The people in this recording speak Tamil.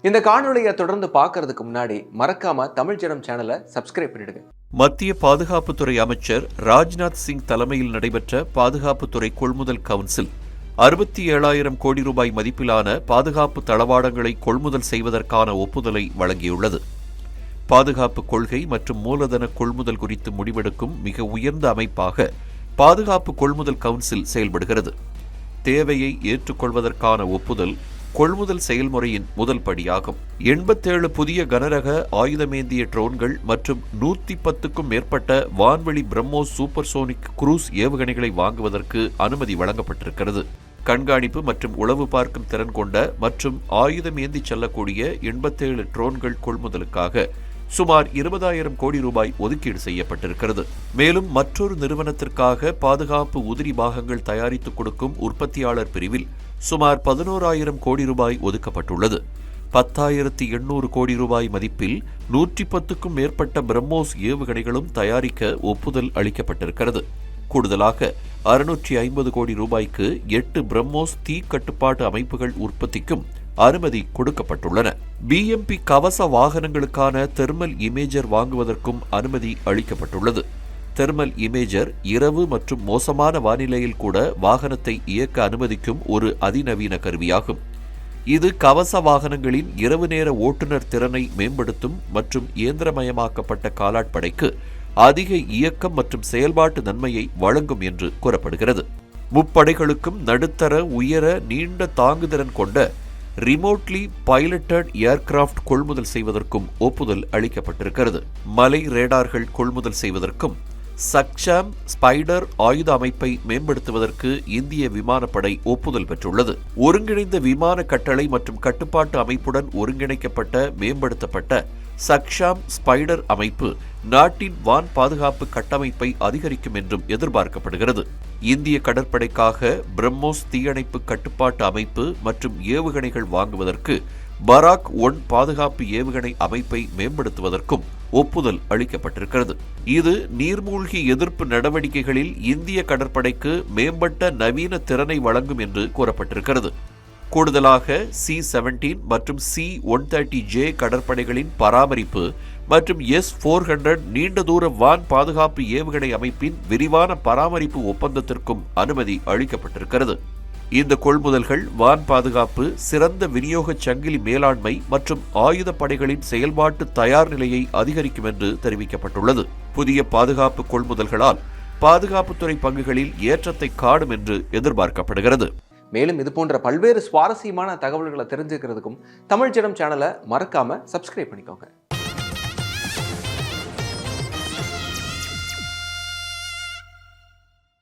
இந்த காணொலியை தொடர்ந்து பார்க்கறதுக்கு முன்னாடி மறக்காம தமிழ் ஜனம் சேனலை சப்ஸ்கிரைப் பண்ணிடுங்க. மத்திய பாதுகாப்புத்துறை அமைச்சர் ராஜ்நாத் சிங் தலைமையில் நடைபெற்ற பாதுகாப்புத்துறை கொள்முதல் கவுன்சில் 67,000 கோடி ரூபாய் மதிப்பிலான பாதுகாப்பு தளவாடங்களை கொள்முதல் செய்வதற்கான ஒப்புதலை வழங்கியுள்ளது. பாதுகாப்பு கொள்கை மற்றும் மூலதன கொள்முதல் குறித்து முடிவெடுக்கும் மிக உயர்ந்த அமைப்பாக பாதுகாப்பு கொள்முதல் கவுன்சில் செயல்படுகிறது. தேவையை ஏற்றுக்கொள்வதற்கான ஒப்புதல் கொள்முதல் செயல்முறையின் முதல் படியாகும். 87 புதிய கனரக ஆயுதமேந்திய ட்ரோன்கள் மற்றும் 110க்கும் மேற்பட்ட வான்வெளி பிரம்மோஸ் சூப்பர்சோனிக் குரூஸ் ஏவுகணைகளை வாங்குவதற்கு அனுமதி வழங்கப்பட்டிருக்கிறது. கண்காணிப்பு மற்றும் உளவு பார்க்கும் திறன் கொண்ட மற்றும் ஆயுதம் ஏந்தி செல்லக்கூடிய 87 ட்ரோன்கள் கொள்முதலுக்காக சுமார் 20,000 கோடி ரூபாய் ஒதுக்கீடு செய்யப்பட்டிருக்கிறது. மேலும் மற்றொரு நிறுவனத்திற்காக பாதுகாப்பு உதிரி பாகங்கள் தயாரித்துக் கொடுக்கும் உற்பத்தியாளர் பிரிவில் சுமார் 11,000 கோடி ரூபாய் ஒதுக்கப்பட்டுள்ளது. 10,800 கோடி ரூபாய் மதிப்பில் 110க்கும் மேற்பட்ட பிரம்மோஸ் ஏவுகணைகளும் தயாரிக்க ஒப்புதல் அளிக்கப்பட்டிருக்கிறது. கூடுதலாக 650 கோடி ரூபாய்க்கு 8 பிரம்மோஸ் தீ கட்டுப்பாட்டு அமைப்புகள் உற்பத்திக்கும் அனுமதி கொடுக்கப்பட்டுள்ளன. BMP கவச வாகனங்களுக்கான தெர்மல் இமேஜர் வாங்குவதற்கும் அனுமதி அளிக்கப்பட்டுள்ளது. தெர்மல் இமேஜர் இரவு மற்றும் மோசமான வானிலையில் கூட வாகனத்தை இயக்க அனுமதிக்கும் ஒரு அதிநவீன கருவியாகும். இது கவச வாகனங்களின் இரவு நேர ஓட்டுநர் திறனை மேம்படுத்தும் மற்றும் இயந்திரமயமாக்கப்பட்ட காலாட்படைக்கு அதிக இயக்கம் மற்றும் செயல்பாட்டு நன்மையை வழங்கும் என்று கூறப்படுகிறது. முப்படைகளுக்கும் நடுத்தர உயர நீண்ட தாங்குதிறன் கொண்ட ரிமோட்லி பைலட்டட் ஏர்கிராப்ட் கொள்முதல் செய்வதற்கும் ஒப்புதல் அளிக்கப்பட்டிருக்கிறது. மலை ரேடார்கள் கொள்முதல் செய்வதற்கும் சக்ஷாம் ஸ்பைடர் ஆயுத அமைப்பை மேம்படுத்துவதற்கு இந்திய விமானப்படை ஒப்புதல் பெற்றுள்ளது. ஒருங்கிணைந்த விமான கட்டளை மற்றும் கட்டுப்பாட்டு அமைப்புடன் ஒருங்கிணைக்கப்பட்ட மேம்படுத்தப்பட்ட சக்ஷாம் ஸ்பைடர் அமைப்பு நாட்டின் வான் பாதுகாப்பு கட்டமைப்பை அதிகரிக்கும் என்றும் எதிர்பார்க்கப்படுகிறது. இந்திய கடற்படைக்காக பிரம்மோஸ் தீயணைப்பு கட்டுப்பாட்டு அமைப்பு மற்றும் ஏவுகணைகள் வாங்குவதற்கு பராக் 1 பாதுகாப்பு ஏவுகணை அமைப்பை மேம்படுத்துவதற்கும் ஒப்புதல் அளிக்கப்பட்டிருக்கிறது. இது நீர்மூழ்கி எதிர்ப்பு நடவடிக்கைகளில் இந்திய கடற்படைக்கு மேம்பட்ட நவீன திறனை வழங்கும் என்று கூறப்பட்டிருக்கிறது. கூடுதலாக C-17 மற்றும் C-130J கடற்படைகளின் பராமரிப்பு மற்றும் S-400 நீண்ட தூர வான் பாதுகாப்பு ஏவுகணை அமைப்பின் விரிவான பராமரிப்பு ஒப்பந்தத்திற்கும் அனுமதி அளிக்கப்பட்டிருக்கிறது. இந்த கொள்முதல்கள் வான் பாதுகாப்பு, சிறந்த விநியோக சங்கிலி மேலாண்மை மற்றும் ஆயுத படைகளின் செயல்பாட்டு தயார் நிலையை அதிகரிக்கும் என்று தெரிவிக்கப்பட்டுள்ளது. புதிய பாதுகாப்பு கொள்முதல்களால் பாதுகாப்புத்துறை பங்குகளில் ஏற்றத்தை காணும் என்று எதிர்பார்க்கப்படுகிறது. மேலும் இது போன்ற பல்வேறு சுவாரஸ்யமான தகவல்களை தெரிஞ்சுக்கிறதுக்கும் தமிழ் ஜனம் சேனலை மறக்காம சப்ஸ்கிரைப் பண்ணிக்கோங்க.